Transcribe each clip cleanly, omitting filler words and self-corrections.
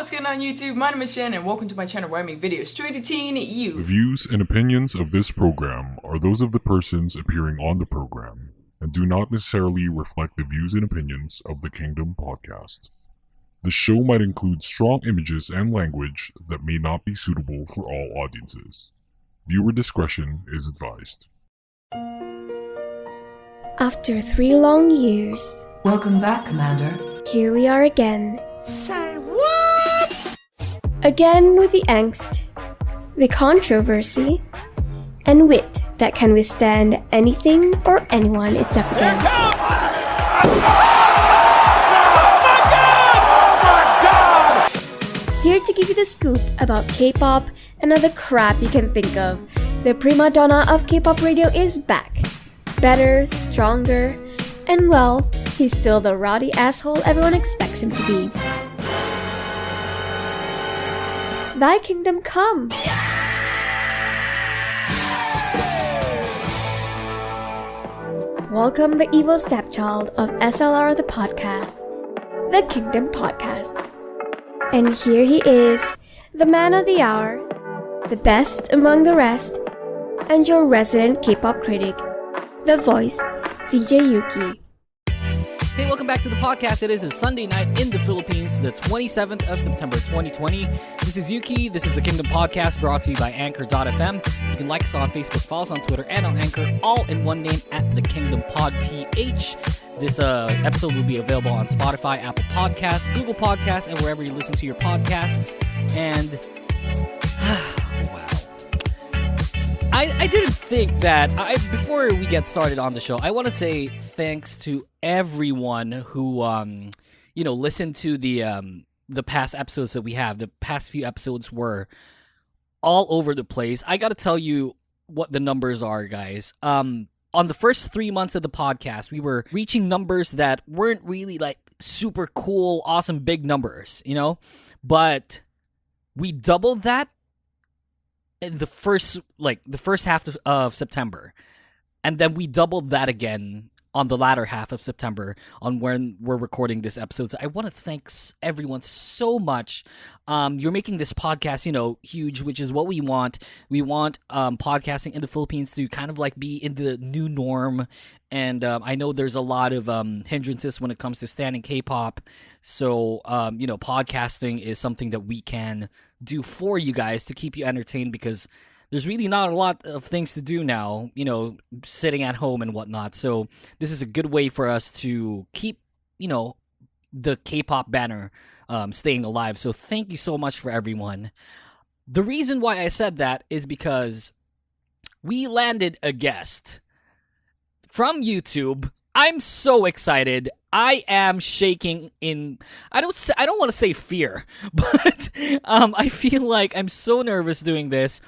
what's going on YouTube? My name is Shen and welcome to my channel where I make videos to entertain you. The views and opinions of this program are those of the persons appearing on the program and do not necessarily reflect the views and opinions of the Kingdom Podcast. The show might include strong images and language that may not be suitable for all audiences. Viewer discretion is advised. After 3 long years, Welcome back, Commander. here we are again. Say what? Again with the angst, the controversy, and wit that can withstand anything or anyone it's up against. Here to give you the scoop about K-pop and other crap you can think of, the prima donna of K-pop radio is back. Better, stronger, and well, he's still the rowdy asshole everyone expects him to be. Thy kingdom come! Welcome the evil stepchild of SLR the podcast, the Kingdom Podcast. And here he is, the man of the hour, the best among the rest, and your resident K-pop critic, the voice, DJ Yuki. Hey, welcome back to the podcast. It is a Sunday night in the Philippines, the 27th of September 2020. This is Yuki. This is the Kingdom Podcast brought to you by Anchor.fm. You can like us on Facebook, follow us on Twitter, and on Anchor, all in one name at the Kingdom Pod PH. This episode will be available on Spotify, Apple Podcasts, Google Podcasts, and wherever you listen to your podcasts. And wow. I didn't think that, before we get started on the show, I want to say thanks to everyone who, listened to the past episodes that we have. The past few episodes were all over the place. I got to tell you what the numbers are, guys. On the first 3 months of the podcast, we were reaching numbers that weren't really like super cool, awesome, big numbers, but we doubled that in the first half of September, and then we doubled that again on the latter half of September on when we're recording this episode. So I want to thank everyone so much. You're making this podcast, huge, which is what we want. We want podcasting in the Philippines to kind of like be in the new norm. And I know there's a lot of hindrances when it comes to standing K-pop. So, podcasting is something that we can do for you guys to keep you entertained, because there's really not a lot of things to do now, sitting at home and whatnot. So this is a good way for us to keep, the K-pop banner staying alive. So thank you so much for everyone. The reason why I said that is because we landed a guest from YouTube. I'm so excited. I am shaking in, I don't want to say fear, but I feel like I'm so nervous doing this.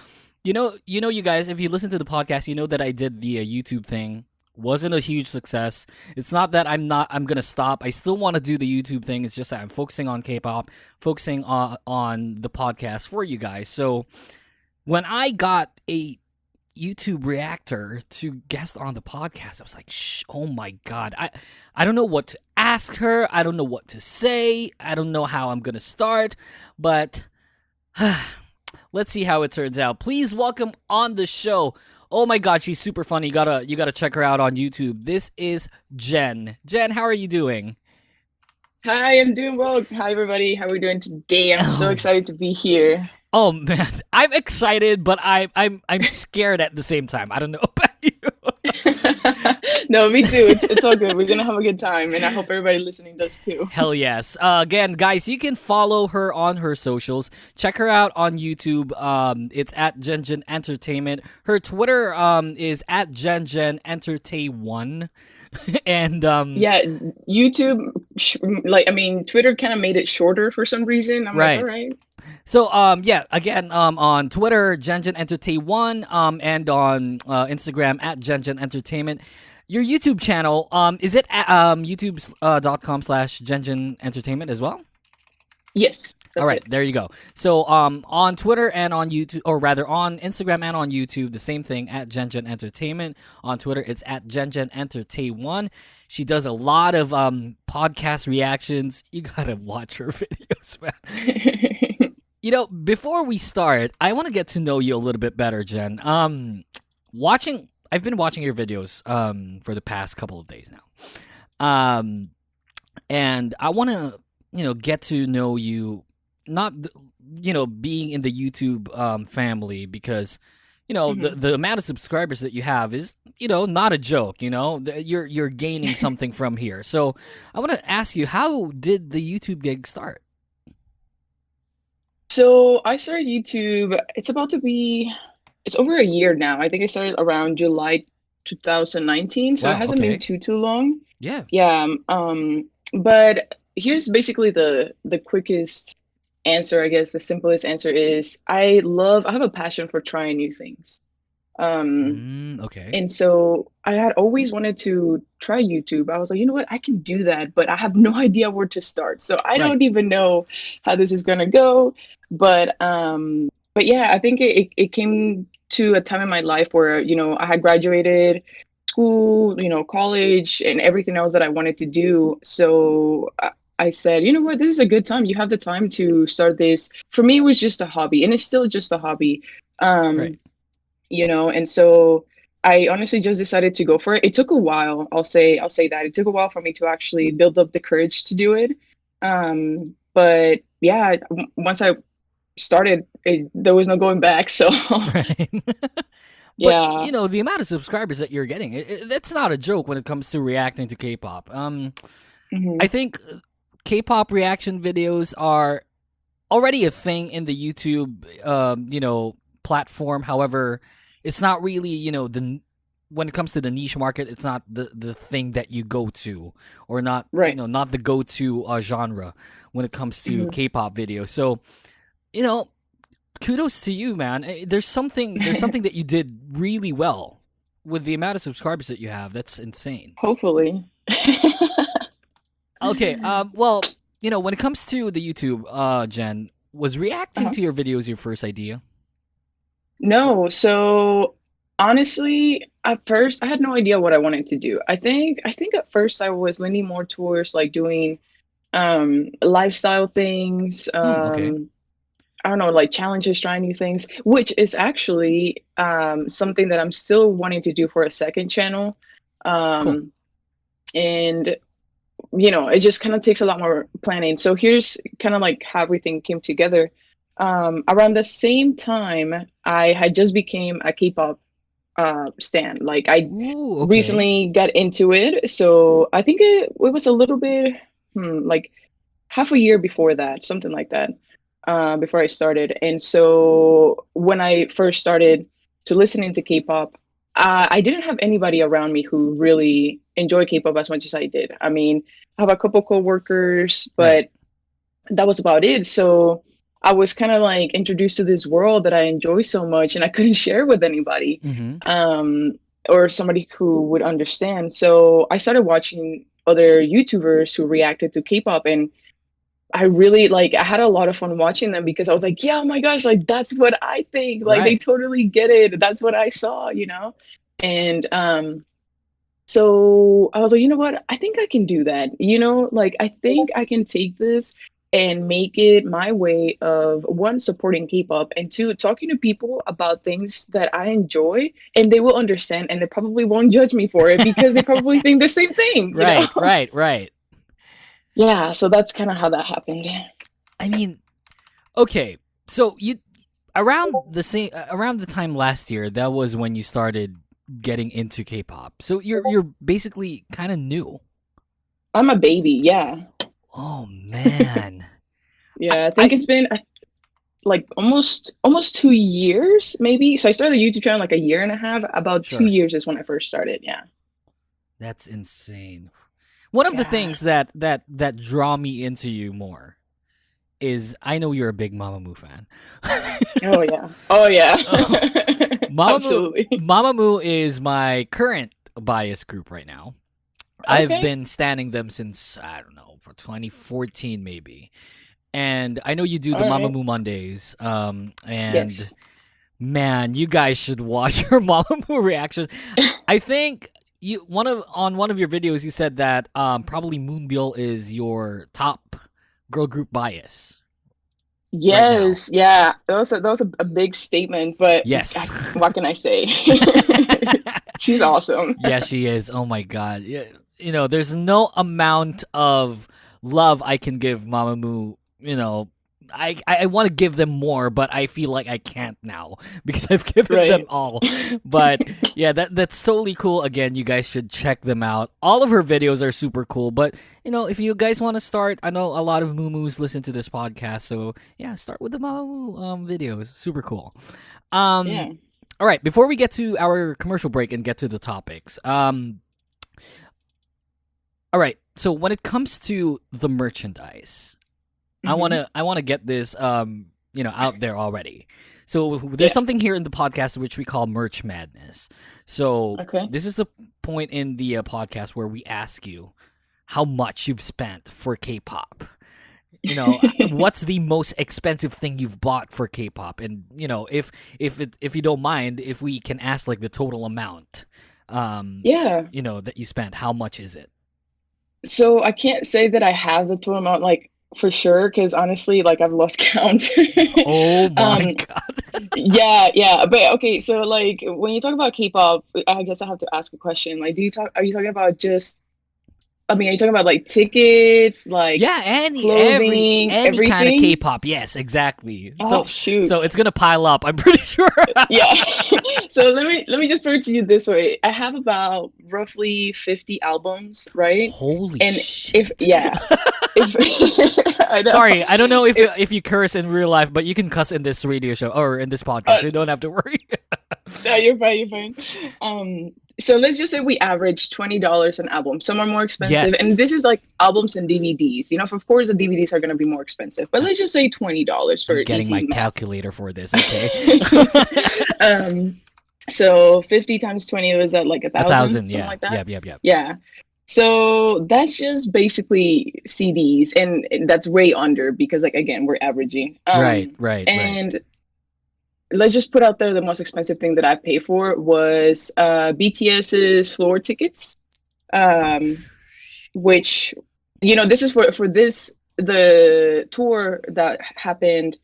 You guys, if you listen to the podcast, you know that I did the YouTube thing. Wasn't a huge success. It's not that I'm going to stop. I still want to do the YouTube thing. It's just that I'm focusing on K-pop, focusing on the podcast for you guys. So when I got a YouTube reactor to guest on the podcast, I was like, oh my God. I don't know what to ask her. I don't know what to say. I don't know how I'm going to start, but let's see how it turns out. Please welcome on the show. Oh my God, she's super funny. You gotta check her out on YouTube. This is Jen. Jen, how are you doing? Hi, I'm doing well. Hi, everybody. How are we doing today? I'm so excited to be here. Oh man, I'm excited, but I'm scared at the same time. I don't know about you. No, me too. It's all good. We're gonna have a good time, and I hope everybody listening does too. Hell yes. Again, guys, you can follow her on her socials. Check her out on YouTube. It's at Gengen Entertainment. Her Twitter is at GenGenEntertain1. And yeah, YouTube. Twitter kind of made it shorter for some reason. I'm right. Like, all right. So again, on Twitter, GenGenEntertain1, and on Instagram at GenGen Entertainment. Your YouTube channel, is it at youtube.com/GenGen Entertainment as well? Yes. All right, there you go. So on Twitter and on YouTube, or rather on Instagram and on YouTube, the same thing at GenGen Entertainment. On Twitter, it's at GenGen Entertain1. She does a lot of podcast reactions. You gotta watch her videos, man. Before we start, I want to get to know you a little bit better, Jen. I've been watching your videos for the past couple of days now. And I want to, get to know you, not, being in the YouTube family, because, the amount of subscribers that you have is, not a joke, you're gaining something from here. So I want to ask you, how did the YouTube gig start? So I started YouTube. It's over a year now. I think I started around July 2019. So Wow, it hasn't okay. been too long. Yeah. Yeah. But here's basically the quickest answer, I guess. The simplest answer is I have a passion for trying new things. Okay. And so I had always wanted to try YouTube. I was like, you know what, I can do that, but I have no idea where to start. So I Right. don't even know how this is gonna go. But yeah, I think it came to a time in my life where, I had graduated school, college, and everything else that I wanted to do. So I said, you know what, this is a good time. You have the time to start this. For me, it was just a hobby, and it's still just a hobby. Right. And so I honestly just decided to go for it. It took a while. I'll say that it took a while for me to actually build up the courage to do it. But yeah, once I started, there was no going back. So Right. yeah. But, the amount of subscribers that you're getting, that's not a joke when it comes to reacting to K-pop. Mhm. I think K-pop reaction videos are already a thing in the YouTube, platform. However, it's not really, when it comes to the niche market, it's not the thing that you go to, or not, Right. not the go-to genre when it comes to Mhm. K-pop videos. So, kudos to you, man. There's something that you did really well with the amount of subscribers that you have. That's insane. Hopefully. Okay. Well, when it comes to the YouTube, Jen, was reacting Uh-huh. to your videos your first idea? No, so honestly, at first I had no idea what I wanted to do. I think at first I was leaning more towards like doing lifestyle things, Okay. I don't know, like challenges, trying new things, which is actually something that I'm still wanting to do for a second channel. Cool. And it just kind of takes a lot more planning. So here's kind of like how everything came together. Around the same time, I had just became a K-pop stan. Like I Ooh, okay. recently got into it, so I think it was a little bit like half a year before that, something like that, before I started. And so when I first started to listening to K-pop, I didn't have anybody around me who really enjoyed K-pop as much as I did. I mean, I have a couple coworkers, but Right. that was about it. So I was kind of like introduced to this world that I enjoy so much, and I couldn't share with anybody, Mm-hmm. or somebody who would understand. So I started watching other YouTubers who reacted to K-pop, and I really I had a lot of fun watching them because I was like, yeah, oh my gosh, like that's what I think. Like they Right. totally get it. That's what I saw, And so I was like, you know what? I think I can do that. Like I think I can take this and make it my way of one, supporting K-pop, and two, talking to people about things that I enjoy, and they will understand, and they probably won't judge me for it because they probably think the same thing. Right. Right. Yeah, so that's kind of how that happened. I mean, okay. So you around the time last year, that was when you started getting into K-pop. So you're basically kind of new. I'm a baby, yeah. Oh man. Yeah, I think it's been like almost 2 years, maybe. So I started the YouTube channel like a year and a half. About Sure. 2 years is when I first started. Yeah. That's insane. One of the Yeah. things that draw me into you more is I know you're a big Mamamoo fan. Oh yeah. Oh yeah. Mamamoo, Absolutely. Mamamoo is my current bias group right now. I've Okay. been standing them since, I don't know, for 2014 maybe. And I know you do the All right. Mamamoo Mondays. And Yes. man, you guys should watch your Mamamoo reactions. I think on one of your videos you said that probably Moonbyul is your top girl group bias. Yes, yeah, that was a big statement, but Yes. what can I say? She's awesome. Yeah, she is. Oh my god. Yeah, there's no amount of love I can give Mamamoo. I want to give them more, but I feel like I can't now because I've given Right. them all. But yeah, that's totally cool. Again, you guys should check them out. All of her videos are super cool. But if you guys want to start, I know a lot of Mumus listen to this podcast, so yeah, start with the Mamamoo videos. Super cool. Yeah. All right, before we get to our commercial break and get to the topics, all right. So when it comes to the merchandise, I wanna get this out there already. So there's something here in the podcast which we call Merch Madness. So Okay. this is the point in the podcast where we ask you how much you've spent for K-pop. What's the most expensive thing you've bought for K-pop, and if you don't mind, if we can ask like the total amount, Yeah. that you spent, how much is it? So I can't say that I have the total amount, like, for sure, because honestly, like, I've lost count. Oh my Um, god! yeah, but okay, so like when you talk about K-pop, I guess I have to ask a question. Like, are you talking about just? I mean, are you talking about like tickets, like Yeah, any clothing, kind of everything? K-pop. Yes, exactly. Oh, shoot. So it's gonna pile up. I'm pretty sure. Yeah. So let me just put it to you this way. I have about roughly 50 albums, right? Holy And shit! if I know. Sorry, I don't know if you curse in real life, but you can cuss in this radio show or in this podcast. You don't have to worry. No, you're fine. You're fine. So let's just say we average $20 an album. Some are more expensive, Yes. and this is like albums and DVDs. Of course, the DVDs are going to be more expensive, but let's just say $20 for I'm getting easy my math. calculator for this. Okay, So 50 times 20 was at like 1,000, 1,000. something Yeah, like that. yep. Yeah. So that's just basically CDs, and that's way under because, like, again, we're averaging. Right. And let's just put out there the most expensive thing that I paid for was BTS's floor tickets, which, this is for the tour that happened,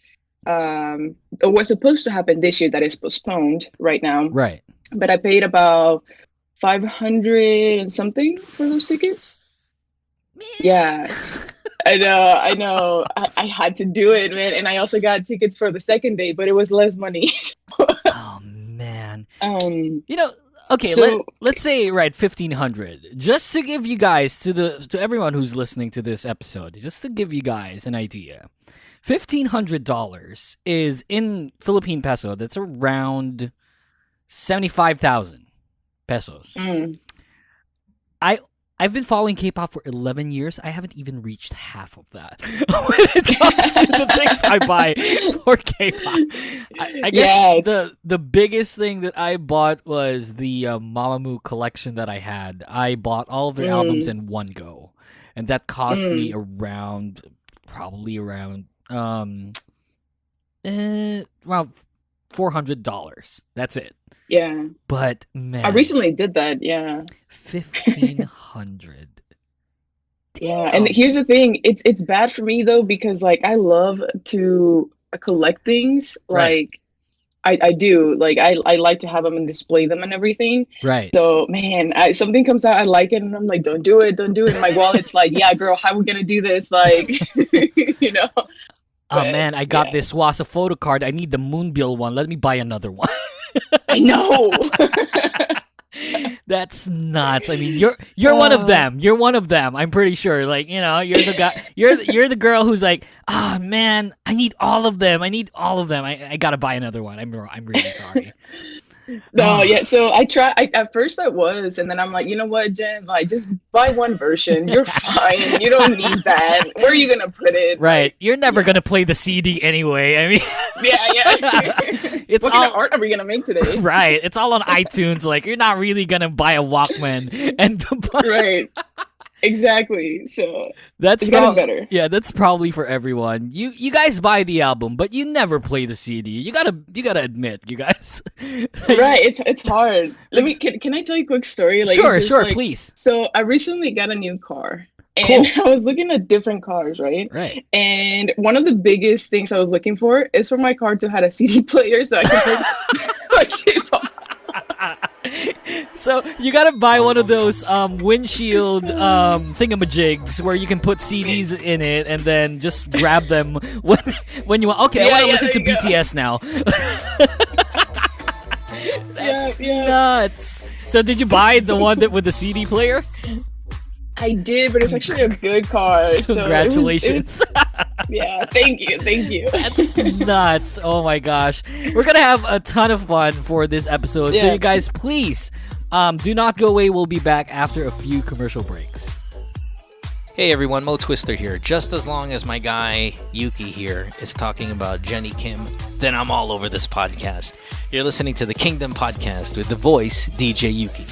or was supposed to happen this year that is postponed right now. Right. But I paid about 500 and something for those tickets. Yeah, I know. I had to do it, man. And I also got tickets for the second day, but it was less money. Oh man. Okay, So- let's say 1,500. Just to give you guys to everyone who's listening to this episode, just to give you guys an idea. $1,500 is in Philippine peso. That's around 75,000 pesos. I've been following K-pop for 11 years. I haven't even reached half of that when it comes to the things I buy for K-pop. I guess Yeah, the biggest thing that I bought was the Mamamoo collection that I had. I bought all of their albums in one go, and that cost me around $400. That's it. Yeah. But man, I recently did that. Yeah. 1,500. Yeah. And here's the thing. It's bad for me though, because like I love to collect things. Right. Like I do. Like I like to have them and display them and everything. Right. So man, something comes out, I like it, and I'm like, don't do it. And my wallet's like, yeah, girl, how we gonna do this? Like, Oh But, man, I got yeah. this Wasa photo card. I need the Moonbill one. Let me buy another one. I know. That's nuts. I mean, you're one of them. You're one of them. I'm pretty sure. Like, you're the guy. You're the girl who's like, man, I need all of them. I gotta buy another one. I'm really sorry. No, yeah. So at first I was, and then I'm like, you know what, Jen? Like, just buy one version. You're fine. You don't need that. Where are you gonna put it? Right. You're never gonna play the CD anyway. I mean, Yeah. It's What kind of all art are we gonna make today? right. It's all on iTunes. Like, you're not really gonna buy a Walkman and Right. Exactly. So That's it's getting better. Yeah, that's probably for everyone. You guys buy the album, but you never play the CD. You gotta admit, you guys. Right. It's hard. Can I tell you a quick story? Like, Sure, it's just, sure, like, please. So I recently got a new car. And Cool. I was looking at different cars, right? Right. And one of the biggest things I was looking for is for my car to have a CD player so I could play like K-pop. So you gotta buy one of those windshield thingamajigs where you can put CDs in it and then just grab them when you want. Okay, I want to listen to there you go. BTS now. That's Yeah. nuts. So did you buy the one with the CD player? I did, but it's actually a good car. So Congratulations. Yeah, thank you. That's nuts. Oh my gosh. We're going to have a ton of fun for this episode. So Yeah. you guys, please do not go away. We'll be back after a few commercial breaks. Hey everyone, Mo Twister here. Just as long as my guy Yuki here is talking about Jenny Kim, then I'm all over this podcast. You're listening to the Kingdom Podcast with the voice DJ Yuki.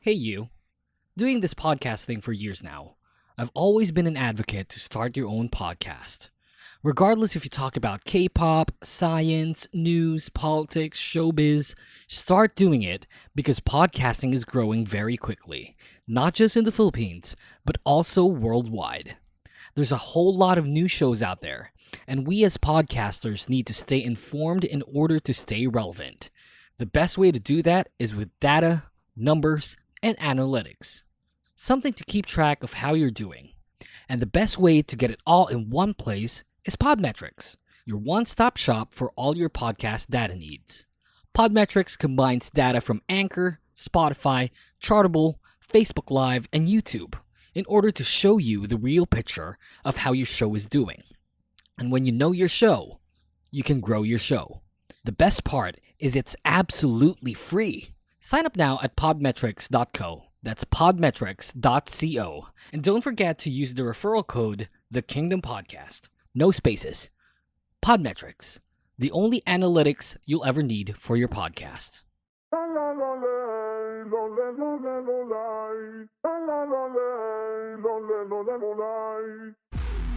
Hey you. Doing this podcast thing for years now, I've always been an advocate to start your own podcast. Regardless if you talk about K-pop, science, news, politics, showbiz, start doing it because podcasting is growing very quickly, not just in the Philippines, but also worldwide. There's a whole lot of new shows out there, and we as podcasters need to stay informed in order to stay relevant. The best way to do that is with data, numbers, and analytics. Something to keep track of how you're doing. And the best way to get it all in one place is Podmetrics, your one-stop shop for all your podcast data needs. Podmetrics combines data from Anchor, Spotify, Chartable, Facebook Live, and YouTube in order to show you the real picture of how your show is doing. And when you know your show, you can grow your show. The best part is it's absolutely free. Sign up now at podmetrics.co. That's podmetrics.co. And don't forget to use the referral code The Kingdom Podcast. No spaces. Podmetrics, the only analytics you'll ever need for your podcast.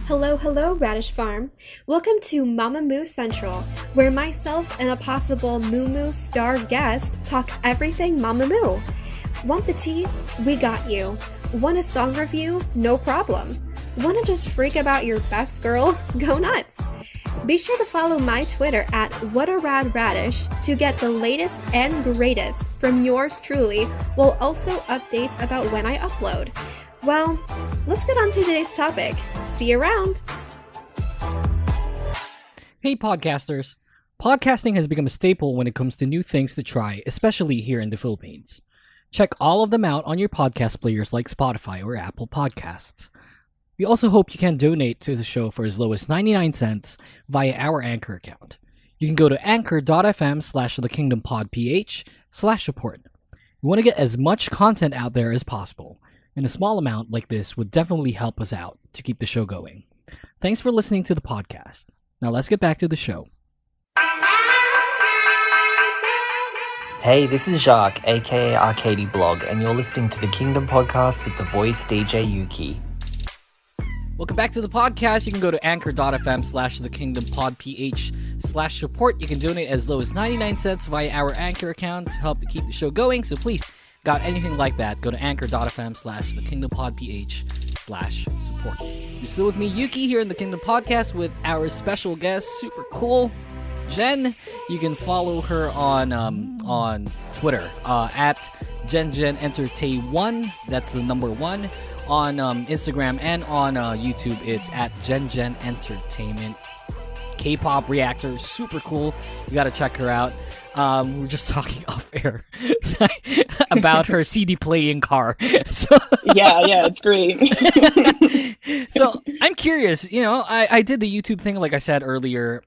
Hello, Radish Farm. Welcome to Mama Moo Central, where myself and a possible Moo Moo star guest talk everything Mama Moo. Want the tea? We got you. Want a song review? No problem. Want to just freak about your best girl? Go nuts. Be sure to follow my Twitter at WhatARadRadish to get the latest and greatest from yours truly, while also updates about when I upload. Well, let's get on to today's topic. See you around. Hey podcasters. Podcasting has become a staple when it comes to new things to try, especially here in the Philippines. Check all of them out on your podcast players like Spotify or Apple Podcasts. We also hope you can donate to the show for as low as 99 cents via our Anchor account. You can go to anchor.fm/thekingdompodph/support. We want to get as much content out there as possible, and a small amount like this would definitely help us out to keep the show going. Thanks for listening to the podcast. Now let's get back to the show. Hey, this is Jacques, aka Arcady Blog, and you're listening to the Kingdom Podcast with the voice DJ Yuki. Welcome back to the podcast. You can go to anchor.fm/thekingdompodph/support. You can donate as low as 99 cents via our Anchor account to help to keep the show going. So please, got anything like that, go to anchor.fm/thekingdompodph/support. You're still with me, Yuki, here in the Kingdom Podcast with our special guest, super cool, Jen. You can follow her on Twitter at GenGenEntertain1. That's the number 1. On Instagram and on YouTube, it's at GenGen Entertainment. K-pop reactor, super cool. You gotta check her out. We're just talking off air about her CD playing car. So Yeah, it's great. so I'm curious. I did the YouTube thing, like I said earlier.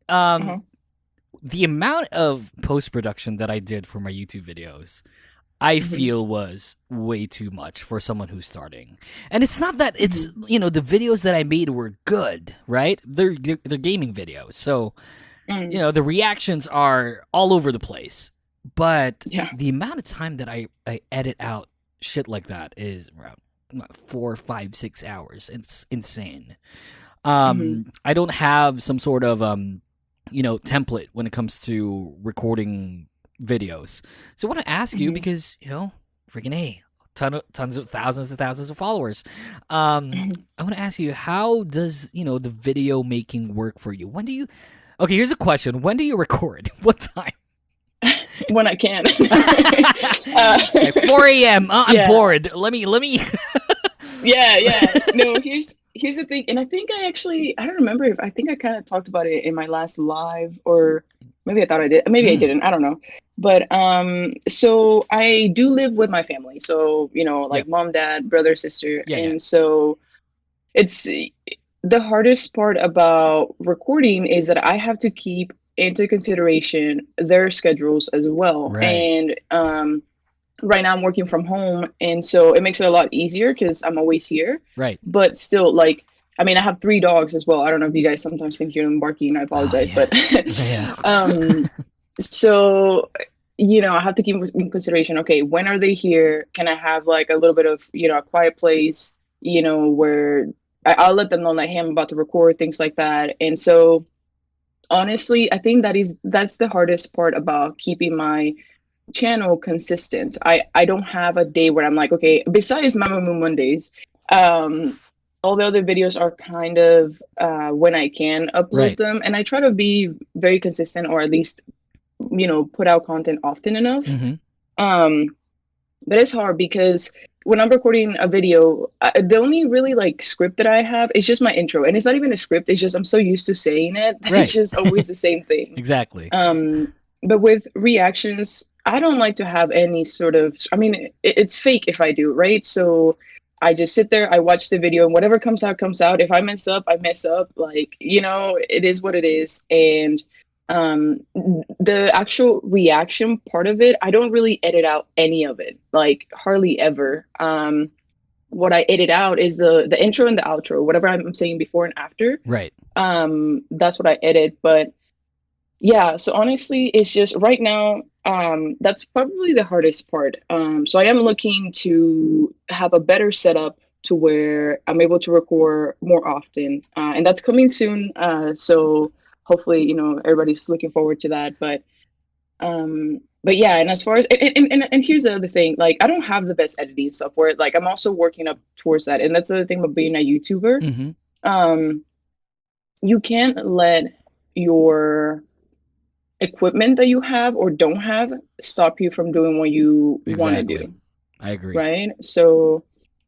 The amount of post-production that I did for my YouTube videos, I feel was way too much for someone who's starting. And it's not that it's, the videos that I made were good, right? They're gaming videos. So, the reactions are all over the place. But the amount of time that I edit out shit like that is around 4, 5, 6 hours. It's insane. I don't have some sort of, template when it comes to recording videos. So I want to ask you because, freaking A, tons of thousands of followers. I want to ask you, how does the video making work for you? Okay, here's a question: when do you record? What time? When I can. Like 4 a.m. I'm bored. Let me. Yeah. No, here's the thing, and I think I don't remember if I think I kind of talked about it in my last live, or maybe I thought I did. Maybe I didn't. I don't know. But so I do live with my family. So mom, dad, brother, sister, so it's the hardest part about recording is that I have to keep into consideration their schedules as well. Right. And right now I'm working from home, and so it makes it a lot easier because I'm always here. Right. But still, I have 3 dogs as well. I don't know if you guys sometimes think you're barking. I apologize, but so I have to keep in consideration. Okay, when are they here? Can I have a little bit of a quiet place? Where I'll let them know that, hey, I'm about to record, things like that. And so, honestly, I think that's the hardest part about keeping my channel consistent. I don't have a day where I'm like, okay, besides Mama Moon Mondays, all the other videos are kind of when I can upload them, and I try to be very consistent, or at least put out content often enough. But it's hard because when I'm recording a video, the only really script that I have is just my intro, and it's not even a script. It's just I'm so used to saying it that it's just always the same thing. Exactly. But with reactions, I don't like to have any sort of. It's fake if I do, right? So I just sit there, I watch the video, and whatever comes out comes out. If I mess up, I mess up. It is what it is, and the actual reaction part of it, I don't really edit out any of it, hardly ever. What I edit out is the intro and the outro, whatever I'm saying before and after. Right. That's what I edit. But yeah, so honestly, it's just right now, that's probably the hardest part. So I am looking to have a better setup to where I'm able to record more often, and that's coming soon. So hopefully, everybody's looking forward to that. But yeah, and as far as and here's the other thing, I don't have the best editing software. I'm also working up towards that, and that's the other thing about being a YouTuber. You can't let your equipment that you have or don't have stop you from doing what you want to do. I agree. Right. So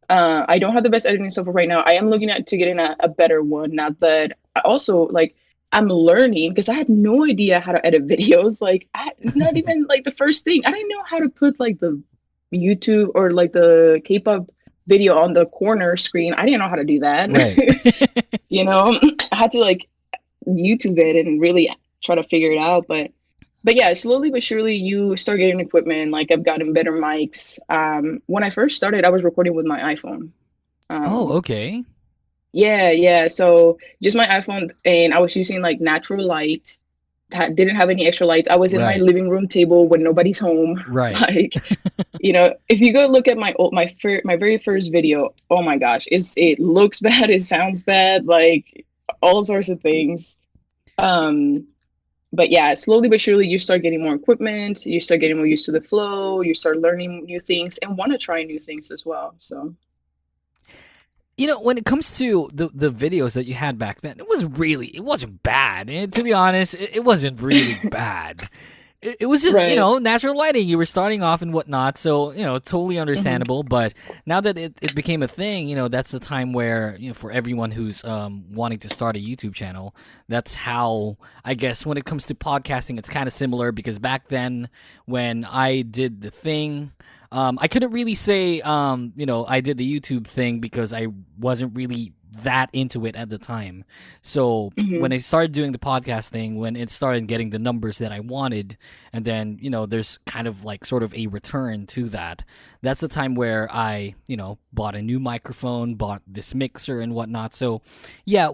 I don't have the best editing software right now. I am looking to getting a better one. Not that I also I'm learning, because I had no idea how to edit videos. Not even the first thing. I didn't know how to put the YouTube or the K-pop video on the corner screen. I didn't know how to do that. Right. I had to YouTube it and really try to figure it out. But yeah, slowly but surely you start getting equipment. I've gotten better mics. When I first started, I was recording with my iPhone. Okay. Yeah. So just my iPhone, and I was using natural light. Didn't have any extra lights. I was in my living room table when nobody's home. Right. If you go look at my very first video, oh my gosh, it looks bad. It sounds bad. All sorts of things. But yeah, slowly but surely you start getting more equipment. You start getting more used to the flow. You start learning new things and want to try new things as well. So. When it comes to the videos that you had back then, it wasn't bad. And to be honest, it wasn't really bad. It was just, natural lighting. You were starting off and whatnot. So, totally understandable. But now that it became a thing, that's the time where, for everyone who's wanting to start a YouTube channel, that's how, I guess, when it comes to podcasting, it's kind of similar. Because back then, when I did the thing, I couldn't really say, I did the YouTube thing because I wasn't really that into it at the time. So when I started doing the podcast thing, when it started getting the numbers that I wanted, and then, there's kind of sort of a return to that. That's the time where I, bought a new microphone, bought this mixer and whatnot. So yeah,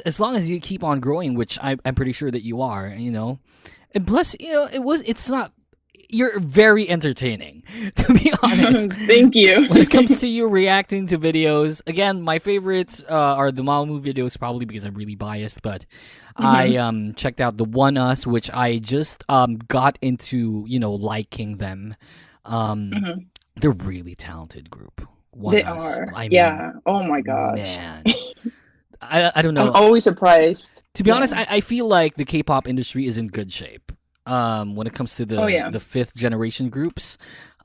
as long as you keep on growing, which I'm pretty sure that you are, and plus, it's not, you're very entertaining, to be honest. Thank you. When it comes to you reacting to videos, again, my favorites are the Mamamoo videos, probably because I'm really biased, but I checked out the One Us, which I just got into, liking them. They're a really talented group. They are. Yeah. Oh my gosh. Man. I don't know. I'm always surprised. To be honest, I feel like the K-pop industry is in good shape. When it comes to the fifth generation groups,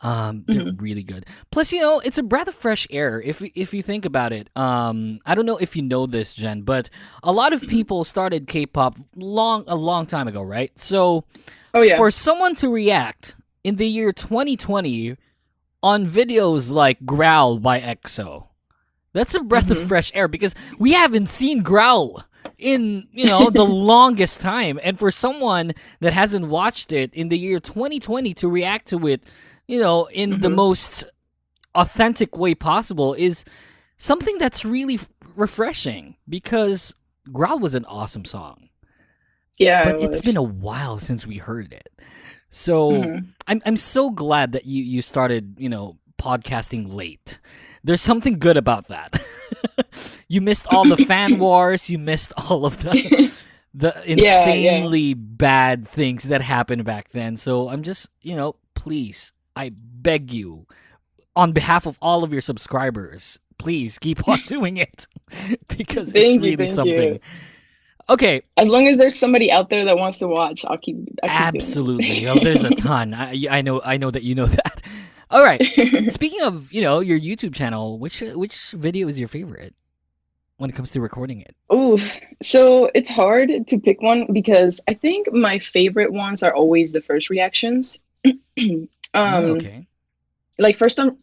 they're really good. Plus, it's a breath of fresh air if you think about it. I don't know if you know this, Jen, but a lot of people started K-pop a long time ago, right? So, for someone to react in the year 2020 on videos like Growl by EXO, that's a breath of fresh air because we haven't seen Growl in, the longest time. And for someone that hasn't watched it in the year 2020 to react to it, in the most authentic way possible is something that's really refreshing because Growl was an awesome song. Yeah, but it's been a while since we heard it. So I'm so glad that you started, podcasting late. There's something good about that. You missed all the fan wars. You missed all of the insanely bad things that happened back then. So I'm just, please, I beg you, on behalf of all of your subscribers, please keep on doing it because it's really something. Okay. As long as there's somebody out there that wants to watch, I'll keep absolutely. There's a ton. I know that you know that. All right. Speaking of, your YouTube channel, which video is your favorite when it comes to recording it? Oh, so it's hard to pick one because I think my favorite ones are always the first reactions. Okay. The first time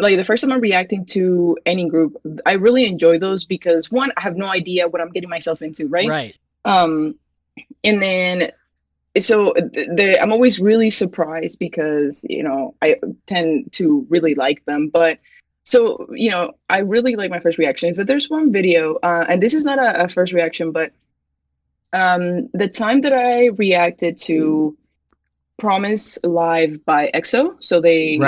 I'm reacting to any group, I really enjoy those because one, I have no idea what I'm getting myself into, right? Right. And then so I'm always really surprised because I tend to really like them, but so I really like my first reaction. But there's one video, and this is not a first reaction, but the time that I reacted to Promise Live by EXO, so they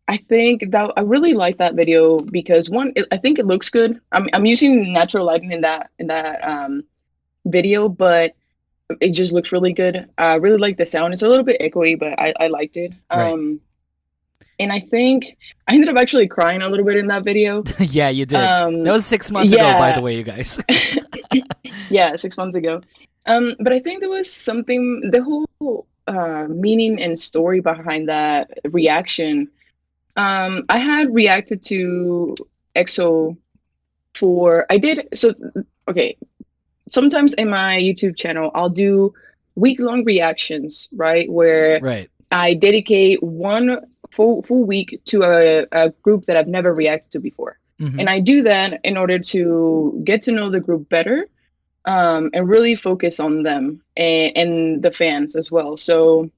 I think that I really like that video because one, I think it looks good. I'm using natural lighting in that video, but it just looks really good. I really like the sound. It's a little bit echoey, but I liked it. Right. And I think I ended up actually crying a little bit in that video. Yeah, you did. That was 6 months ago, by the way, you guys. Yeah, 6 months ago. But I think there was something, the whole meaning and story behind that reaction. I had reacted to EXO sometimes in my YouTube channel, I'll do week-long reactions, right? Where I dedicate one full week to a group that I've never reacted to before. And I do that in order to get to know the group better and really focus on them and the fans as well. So,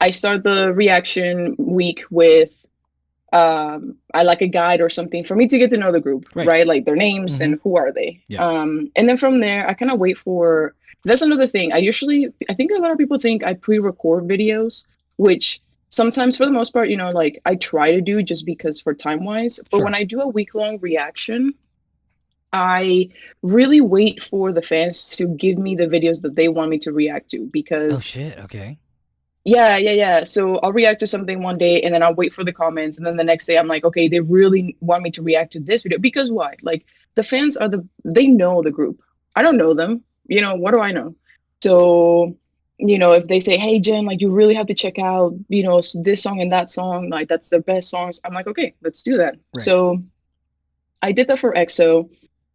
I start the reaction week with I like a guide or something for me to get to know the group, right? Like their names and who are they. Yeah. And then from there, I kind of wait for, that's another thing. I think a lot of people think I pre-record videos, which sometimes for the most part, I try to do just because for time-wise. But when I do a week-long reaction, I really wait for the fans to give me the videos that they want me to react to because... Oh, shit. Okay. Yeah. So I'll react to something one day and then I'll wait for the comments. And then the next day I'm like, okay, they really want me to react to this video. Because why? Like the fans they know the group. I don't know them. What do I know? So, if they say, hey, Jen, like you really have to check out, this song and that song, like that's the best songs. I'm like, okay, let's do that. Right. So I did that for EXO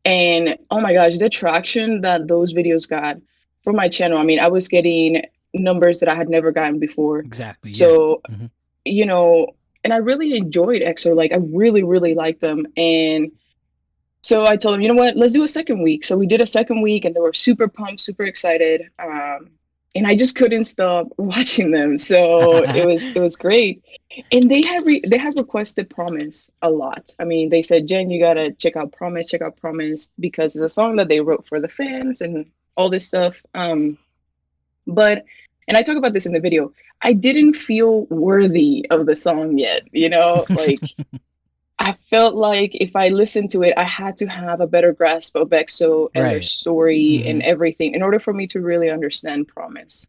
and oh my gosh, the traction that those videos got for my channel. I mean, I was getting numbers that I had never gotten before. Exactly. So, and I really enjoyed EXO. Like, I really, really liked them. And so I told them, you know what, let's do a second week. So we did a second week and they were super pumped, super excited. And I just couldn't stop watching them. So it was great. And they have requested Promise a lot. I mean, they said, Jen, you got to check out Promise because it's a song that they wrote for the fans and all this stuff. And I talk about this in the video, I didn't feel worthy of the song yet, like I felt like if I listened to it, I had to have a better grasp of EXO and their story and everything in order for me to really understand Promise.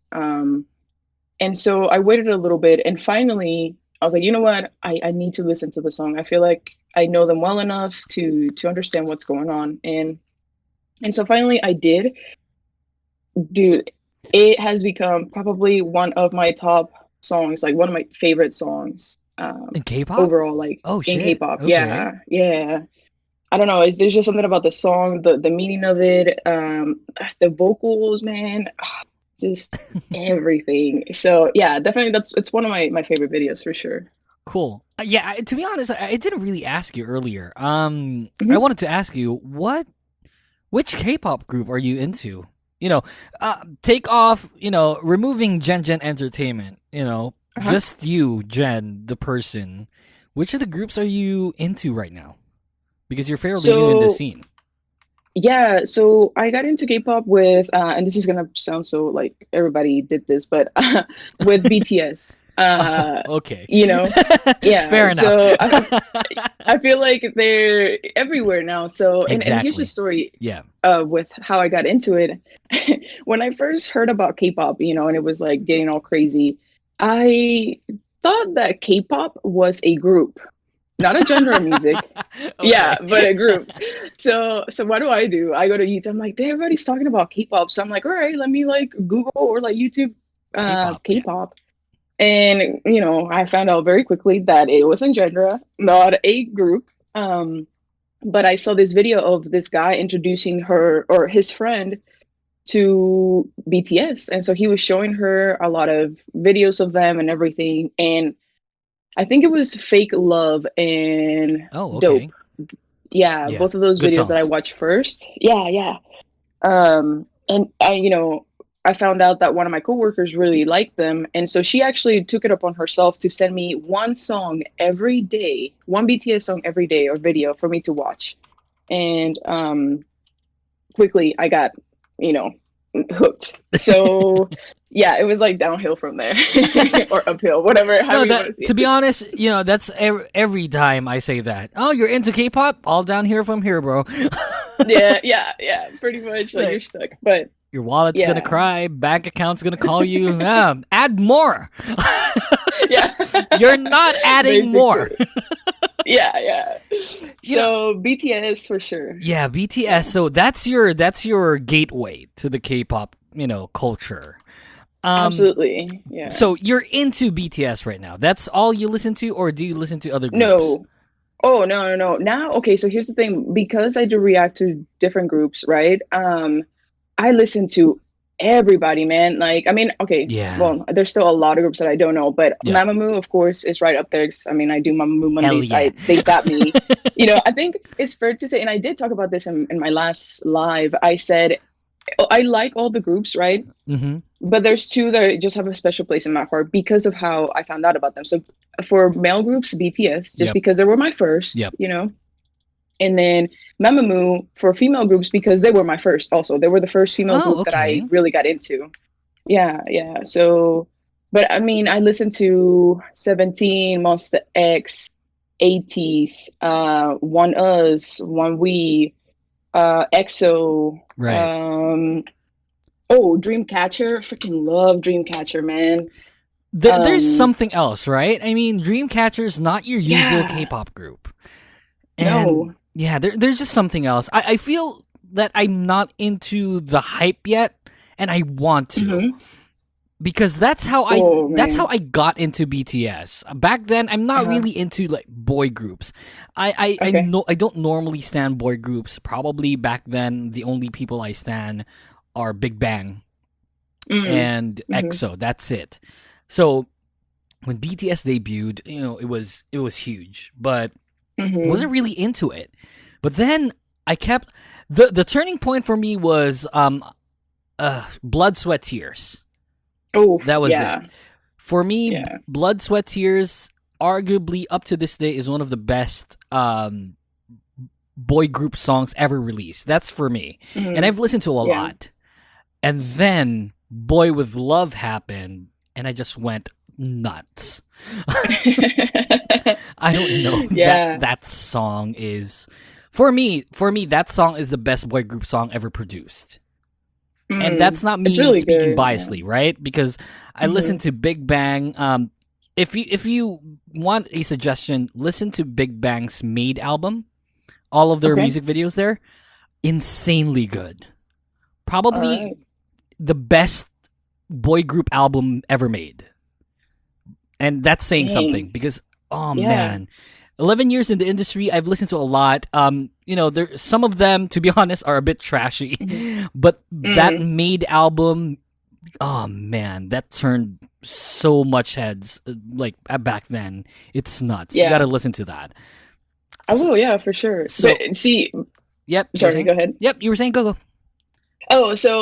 And so I waited a little bit, and finally I was like, you know what? I need to listen to the song. I feel like I know them well enough to understand what's going on. And so finally I did. Dude, it has become probably one of my top songs, like one of my favorite songs. In K-pop? Overall, like Oh, in shit. K-pop. Okay. Yeah, yeah. I don't know. There's just something about the song, the meaning of it, the vocals, man, just everything. So yeah, definitely it's one of my favorite videos for sure. Cool. Yeah, to be honest, I didn't really ask you earlier. I Mm-hmm. wanted to ask you which K-pop group are you into? Take off, removing Gen Entertainment, just you, Jen, the person. Which of the groups are you into right now? Because you're fairly new in the scene. Yeah, so I got into K-pop with, and this is gonna sound so like everybody did this, but with BTS. Okay. Yeah. Fair enough. So I feel like they're everywhere now. So and here's Exactly. the story. Yeah. With how I got into it. When I first heard about K-pop, and it was like getting all crazy, I thought that K-pop was a group. Not a genre of music. Okay. Yeah, but a group. So what do? I go to YouTube. I'm like, everybody's talking about K-pop. So I'm like, all right, let me like Google or like YouTube K-pop. And I found out very quickly that it was a genre, not a group. But I saw this video of this guy introducing her or his friend to BTS. And so he was showing her a lot of videos of them and everything. And I think it was Fake Love and okay. Dope. Yeah, both of those Good videos that I songs. watched first. Yeah. And I found out that one of my coworkers really liked them, and so she actually took it upon herself to send me one song every day, one BTS song every day or video for me to watch. And quickly I got, hooked. So yeah, it was like downhill from there or uphill, whatever. To be honest, that's every time I say that. Oh, you're into K-pop? All down here from here, bro. yeah, pretty much. Like you're stuck, but your wallet's gonna cry. Bank account's gonna call you. Add more. Yeah, you're not adding more. Yeah. So BTS for sure. Yeah, BTS. So that's your gateway to the K-pop, culture. Absolutely. Yeah. So you're into BTS right now. That's all you listen to, or do you listen to other groups? No. Oh, no. Now, okay, so here's the thing. Because I do react to different groups, right? I listen to everybody, man. Like, I mean, okay. Yeah. Well, there's still a lot of groups that I don't know, but Mamamoo, of course, is right up there. 'Cause, I mean, I do Mamamoo Mondays. Yeah. They got me. I think it's fair to say, and I did talk about this in my last live. I said, I like all the groups, right? Mm-hmm. But there's two that just have a special place in my heart because of how I found out about them. So for male groups, BTS, just because they were my first, and then Mamamoo for female groups because they were my first also. They were the first female group that I really got into. Yeah. So, but I mean, I listened to 17, Monster X, 80s, One Us, One We, EXO, right. Dreamcatcher. Freaking love Dreamcatcher, man. There's something else, right? I mean, Dreamcatcher's not your usual K-pop group. And no. Yeah, there's just something else. I feel that I'm not into the hype yet, and I want to. Because that's how I got into BTS. Back then, I'm not really into like boy groups. I don't normally stan boy groups. Probably back then, the only people I stan are Big Bang and EXO. That's it. So when BTS debuted, it was huge, but wasn't really into it. But then I kept the turning point for me was Blood, Sweat, Tears. Oh, that was it. For me, Blood, Sweat, Tears, arguably up to this day, is one of the best boy group songs ever released. That's for me. And I've listened to a lot. And then Boy With Love happened, and I just went nuts. I don't know. That song is... For me, that song is the best boy group song ever produced. And that's not me really speaking good, biasly, right? Because I listen to Big Bang. If you want a suggestion, listen to Big Bang's Made album. All of their music videos there, insanely good. Probably the best boy group album ever made. And that's saying something because, man, 11 years in the industry, I've listened to a lot. There some of them, to be honest, are a bit trashy, but that Made album, oh man, that turned so much heads like back then. It's nuts. You got to listen to that. I will, yeah, for sure. So, but, see, yep. sorry, go ahead. Yep, you were saying go. Oh, so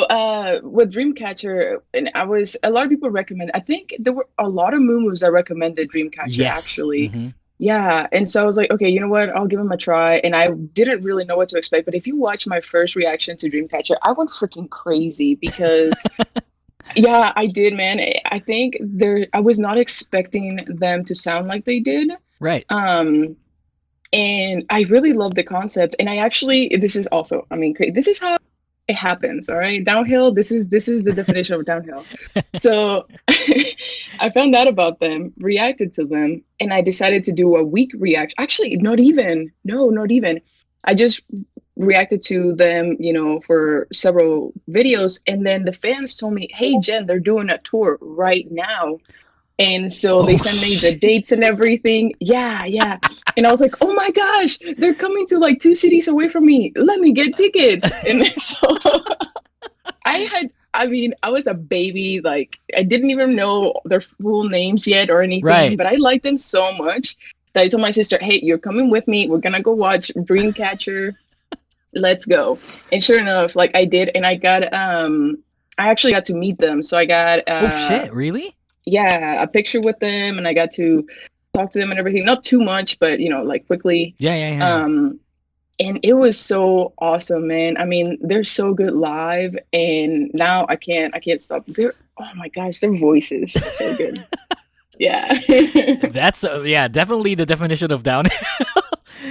with Dreamcatcher, and a lot of people recommend. I think there were a lot of moo-moos that recommended Dreamcatcher actually. Mm-hmm. Yeah, and so I was like, okay, you know what? I'll give him a try. And I didn't really know what to expect, but if you watch my first reaction to Dreamcatcher, I went freaking crazy because, yeah, I did, man. I think I was not expecting them to sound like they did. Right. And I really love the concept. And this is also, this is how it happens. All right. Downhill. This is the definition of downhill. So I found out about them, reacted to them, and I decided to do a week reaction. Actually, not even. I just reacted to them, for several videos. And then the fans told me, hey, Jen, they're doing a tour right now. And so they sent me the dates and everything. Yeah. And I was like, oh my gosh, they're coming to like 2 cities away from me. Let me get tickets. And so I was a baby. Like, I didn't even know their full names yet or anything, but I liked them so much that I told my sister, hey, you're coming with me. We're going to go watch Dreamcatcher. Let's go. And sure enough, like I did. And I actually got to meet them. So I got, oh shit, really? Yeah, a picture with them, and I got to talk to them and everything. Not too much, but like quickly. Yeah. And it was so awesome, man. I mean, they're so good live, and now I can't stop. Oh my gosh, their voices so good. Yeah. That's definitely the definition of downhill.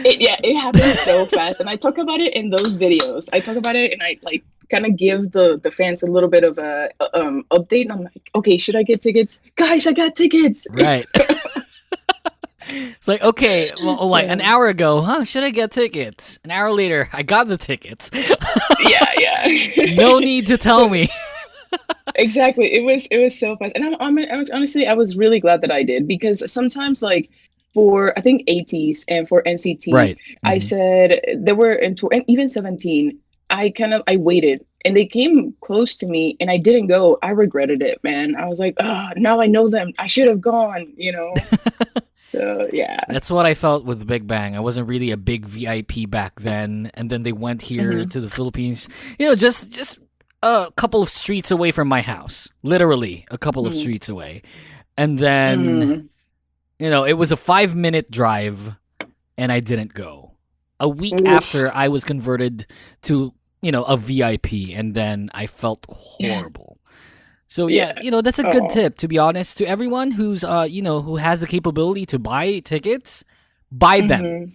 It happens so fast, and I talk about it in those videos. I talk about it, and I like kind of give the fans a little bit of a update. And I'm like, okay, should I get tickets? Guys, I got tickets. Right. It's like, okay, well, like an hour ago, should I get tickets? An hour later, I got the tickets. Yeah. No need to tell me. Exactly. It was so fast, and honestly, I was really glad that I did, because sometimes like, for I think 80s and for NCT, right. I said they were in tour, and even 17. I waited, and they came close to me, and I didn't go. I regretted it, man. I was like, now I know them. I should have gone, So yeah, that's what I felt with Big Bang. I wasn't really a big VIP back then, and then they went here to the Philippines. Just a couple of streets away from my house, literally a couple of streets away, and then. It was a 5-minute drive, and I didn't go. A week after, I was converted to, a VIP, and then I felt horrible. So, that's a good tip, to be honest, to everyone who's, who has the capability to buy tickets, buy them.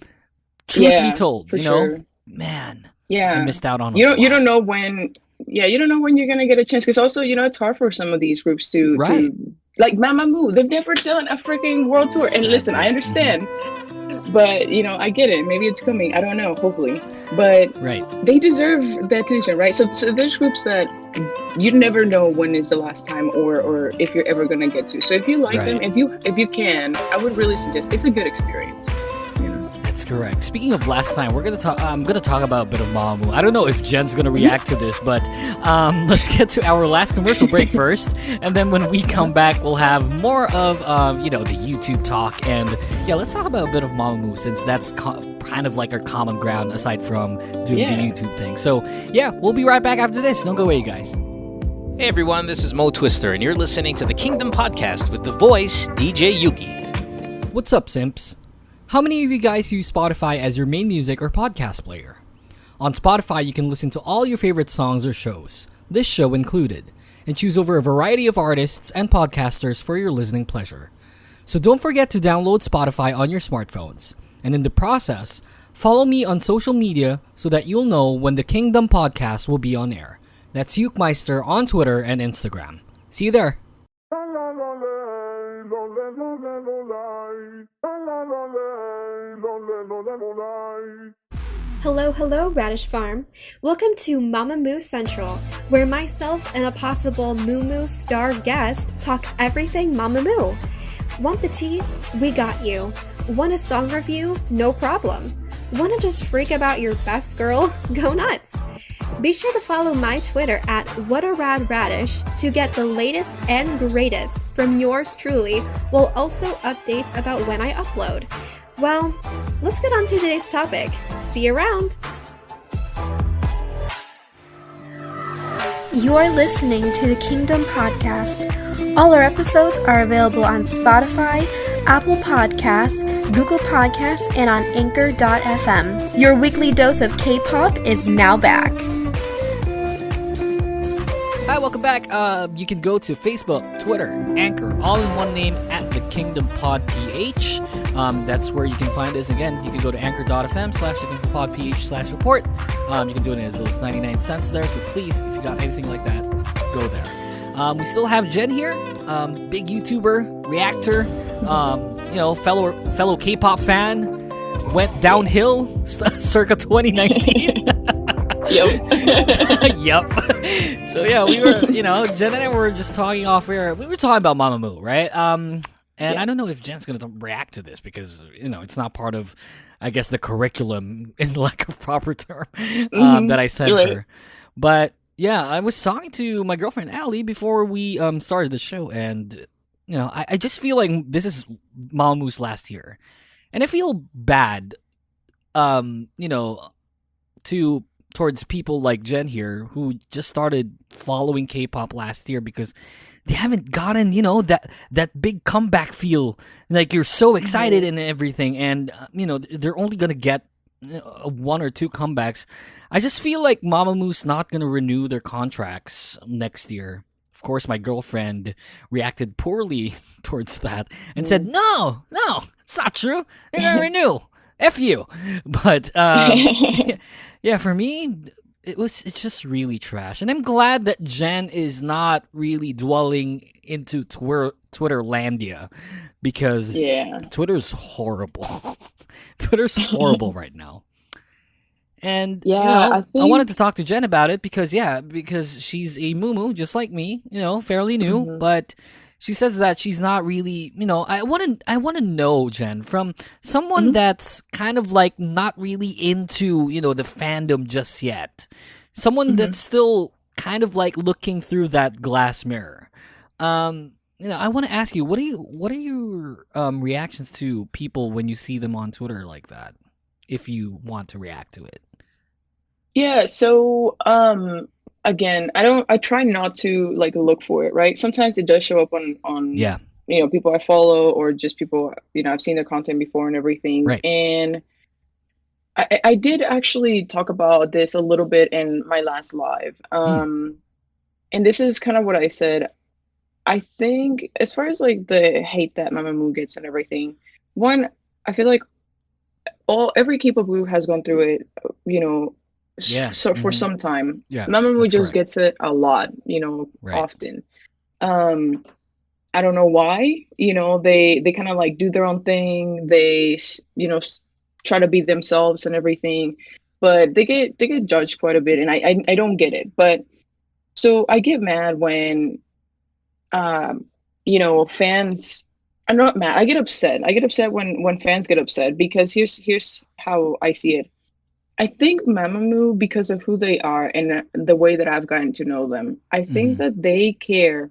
Truth be told, sure. Man, I missed out on you don't know when. Yeah, you don't know when you're gonna get a chance, because also, it's hard for some of these groups to like Mamamoo, they've never done a freaking world tour. And listen, I understand, but I get it. Maybe it's coming. I don't know. Hopefully, but they deserve the attention, right? So there's groups that you never know when is the last time, or if you're ever gonna get to. So if you like them, if you can, I would really suggest. It's a good experience. That's correct. Speaking of last time, I'm gonna talk about a bit of Mamamoo. I don't know if Jen's gonna react to this, but let's get to our last commercial break first, and then when we come back, we'll have more of the YouTube talk, and let's talk about a bit of Mamamoo, since that's kind of like our common ground aside from doing the YouTube thing. So we'll be right back after this. Don't go away, you guys. Hey everyone, this is Mo Twister, and you're listening to the Kingdom Podcast with the voice DJ Yuki. What's up, simps? How many of you guys use Spotify as your main music or podcast player? On Spotify, you can listen to all your favorite songs or shows, this show included, and choose over a variety of artists and podcasters for your listening pleasure. So don't forget to download Spotify on your smartphones, and in the process, follow me on social media so that you'll know when the Kingdom Podcast will be on air. That's Ukemeister on Twitter and Instagram. See you there. Hello, Radish Farm. Welcome to Mama Moo Central, where myself and a possible Moo Moo star guest talk everything Mama Moo. Want the tea? We got you. Want a song review? No problem. Want to just freak about your best girl? Go nuts. Be sure to follow my Twitter at WhatARadRadish to get the latest and greatest from yours truly, while also updates about when I upload. Well, let's get on to today's topic. See you around! You're listening to the Kingdom Podcast. All our episodes are available on Spotify, Apple Podcasts, Google Podcasts, and on Anchor.fm. Your weekly dose of K-pop is now back. Hi, welcome back. You can go to Facebook, Twitter, Anchor, all in one name at the Kingdom Pod PH. That's where you can find us. Again, you can go to anchor.fm/thekingdompodph/report. You can do it as those 99 cents there. So please, if you got anything like that, go there. We still have Jen here, big YouTuber, reactor, fellow K-pop fan. Went downhill circa 2019. Yep. So yeah, we were, Jen and I were just talking off air. We were talking about Mama Moo, right? And I don't know if Jen's going to react to this because, it's not part of, I guess, the curriculum, in lack of proper term, that I sent her. But yeah, I was talking to my girlfriend, Allie, before we started the show. And, I just feel like this is Mama Moo's last year. And I feel bad, towards people like Jen here who just started following K-pop last year because they haven't gotten, that big comeback feel. Like you're so excited and everything, and they're only gonna get one or two comebacks. I just feel like Mamamoo's not gonna renew their contracts next year. Of course, my girlfriend reacted poorly towards that and said, "No, it's not true. They're gonna renew. F you." But yeah, for me, it's just really trash. And I'm glad that Jen is not really dwelling into Twitterlandia because Twitter's horrible. Twitter's horrible right now. And I wanted to talk to Jen about it because she's a muumuu just like me, fairly new, but she says that she's not really, I want to know, Jen, from someone that's kind of like not really into, the fandom just yet. Someone that's still kind of like looking through that glass mirror. I want to ask you, what are your reactions to people when you see them on Twitter like that? If you want to react to it. Yeah, so again, I try not to look for it, right? Sometimes it does show up on people I follow or just people, I've seen their content before and everything. Right. And I did actually talk about this a little bit in my last live. And this is kind of what I said. I think as far as the hate that Mamamoo gets and everything, one, I feel like every K-pop group has gone through it, so for some time. Mamamoo just gets it a lot, often. I don't know why, they kind of do their own thing. They, try to be themselves and everything, but they get judged quite a bit, and I don't get it. But so I get mad when fans. I'm not mad. I get upset. When fans get upset because here's how I see it. I think Mamamoo, because of who they are and the way that I've gotten to know them, I think that they care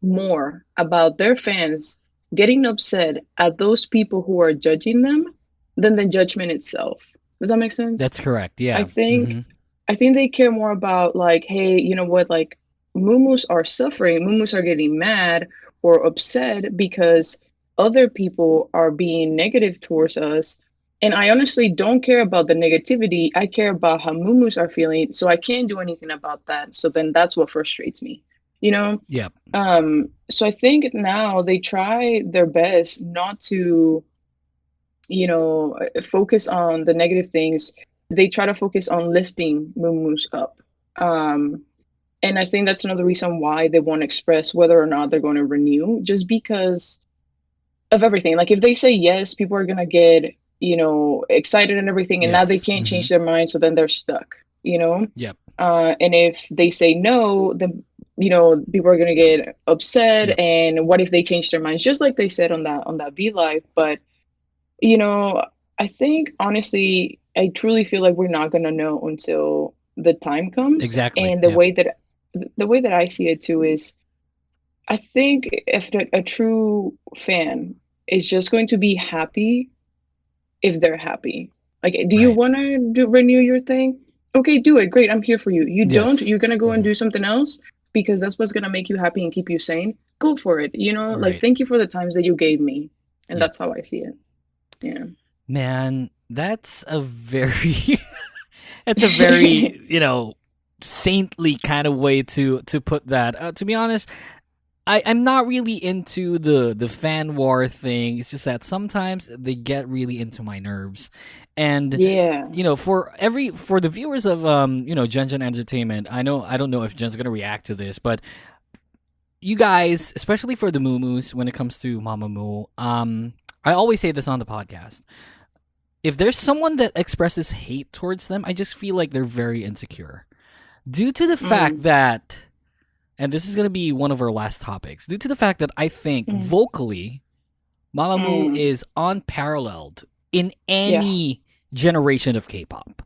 more about their fans getting upset at those people who are judging them than the judgment itself. Does that make sense? That's correct. Yeah. I think they care more about hey, you know what, muumuus are suffering, muumuus are getting mad or upset because other people are being negative towards us. And I honestly don't care about the negativity. I care about how muumuus are feeling. So I can't do anything about that. So then that's what frustrates me, Yeah. So I think now they try their best not to, focus on the negative things. They try to focus on lifting muumuus up. And I think that's another reason why they won't express whether or not they're going to renew, just because of everything. Like if they say yes, people are going to get, excited and everything. And now they Yes. can't change their mind. So then they're stuck, Yep. And if they say no, then, people are going to get upset. Yep. And what if they change their minds? Just like they said on that V Live. But, I think honestly, I truly feel like we're not going to know until the time comes. Exactly. And Yeah. the way that I see it too is, I think if a true fan is just going to be happy if they're happy. Like, do you Right. want to renew your thing? Okay, do it. Great, I'm here for you. You don't, Yes. you're gonna go and Mhm. do something else because that's what's gonna make you happy and keep you sane. Go for it. Like Right. thank you for the times that you gave me, and Yep. that's how I see it. Yeah. Man, that's a very it's a very, saintly kind of way to put that. To be honest, I'm not really into the fan war thing. It's just that sometimes they get really into my nerves. And Yeah. for the viewers of Gen Entertainment, I don't know if Jen's gonna react to this, but you guys, especially for the Moo when it comes to Mamamoo, I always say this on the podcast. If there's someone that expresses hate towards them, I just feel like they're very insecure. Due to the fact that, and this is going to be one of our last topics, due to the fact that I think vocally, Mamamoo is unparalleled in any generation of K-pop.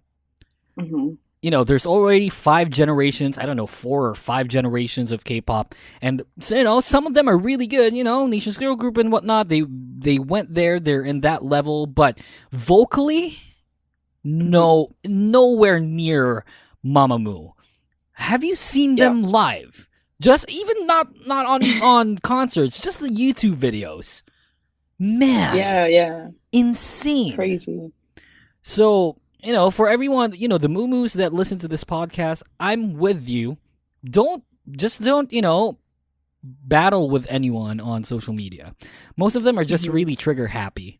Hmm. There's already 5 generations, I don't know, 4 or 5 generations of K-pop, and some of them are really good. Nation's Girl Group and whatnot. They went there, they're in that level, but vocally, nowhere near Mamamoo. Have you seen them live? Just even not on concerts, just the YouTube videos. Man, Yeah. insane, Crazy. So, for everyone, the moo-moos that listen to this podcast, I'm with you. Don't, battle with anyone on social media. Most of them are just really trigger happy.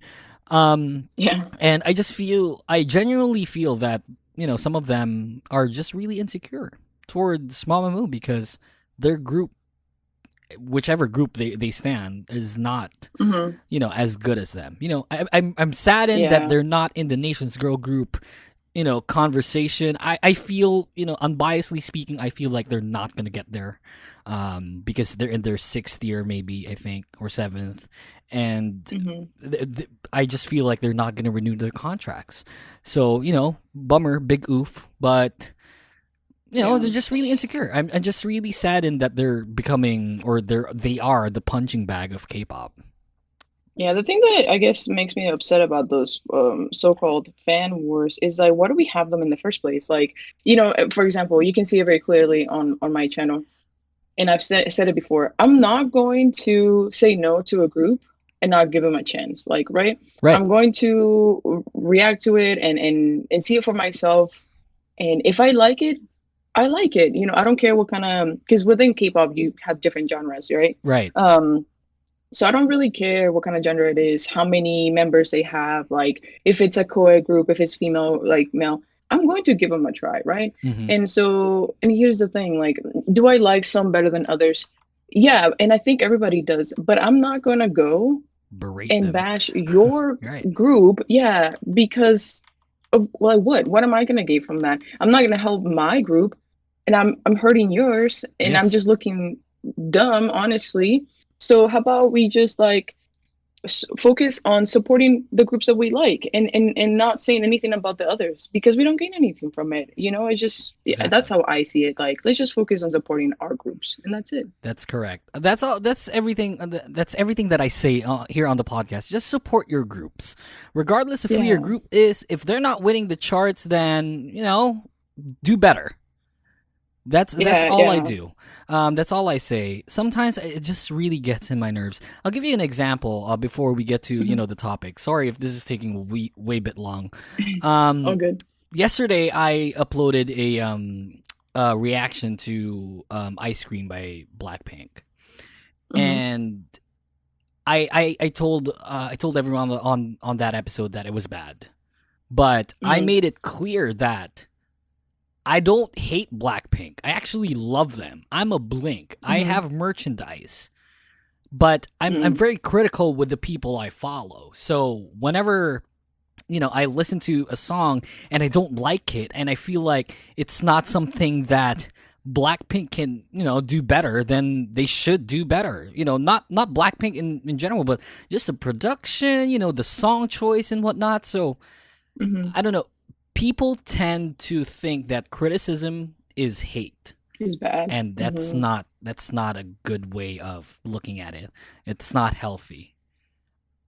Yeah. And I genuinely feel that, some of them are just really insecure towards Mamamoo because their group, whichever group they stand, is not as good as them. I'm saddened that they're not in the Nation's Girl Group conversation. I feel, unbiasedly speaking, I feel like they're not gonna get there because they're in their 6th year, maybe, I think, or 7th, and I just feel like they're not gonna renew their contracts. So bummer, big oof, but they're just really insecure. I'm just really saddened that they're becoming, or they are the punching bag of K-pop. Yeah, the thing that I guess makes me upset about those so-called fan wars is like, why do we have them in the first place? Like, for example, you can see it very clearly on my channel, and I've said it before. I'm not going to say no to a group and not give them a chance. Like, right? I'm going to react to it and see it for myself. And if I like it, I like it. I don't care what kind of, because within K-pop you have different genres, right? Right. So I don't really care what kind of gender it is, how many members they have, like if it's a co-ed group, if it's female, like male, I'm going to give them a try, right? And here's the thing, like, do I like some better than others? Yeah, and I think everybody does, but I'm not gonna go berate and them. bash your Right. group, because well, I would. What am I gonna get from that? I'm not gonna help my group, and I'm hurting yours, and I'm Yes. just looking dumb, honestly. So how about we just like focus on supporting the groups that we like and not saying anything about the others because we don't gain anything from it. It's just Exactly. that's how I see it. Like, let's just focus on supporting our groups, and that's it. That's correct. That's all. That's everything. That's everything that I say here on the podcast. Just support your groups, regardless of who your group is. If they're not winning the charts, then do better. That's all I do. That's all I say. Sometimes it just really gets in my nerves. I'll give you an example before we get to the topic. Sorry if this is taking way bit long. All good. Yesterday I uploaded a reaction to Ice Cream by Blackpink, and I told everyone on that episode that it was bad, but I made it clear that I don't hate Blackpink. Blink. I actually love them. I'm a Blink. I have merchandise. But I'm very critical with the people I follow. So whenever, I listen to a song and I don't like it and I feel like it's not something that Blackpink can, do better, then they should do better. Not Blackpink in general, but just the production, the song choice and whatnot. So I don't know. People tend to think that criticism is hate. Is bad. And that's not a good way of looking at it. It's not healthy.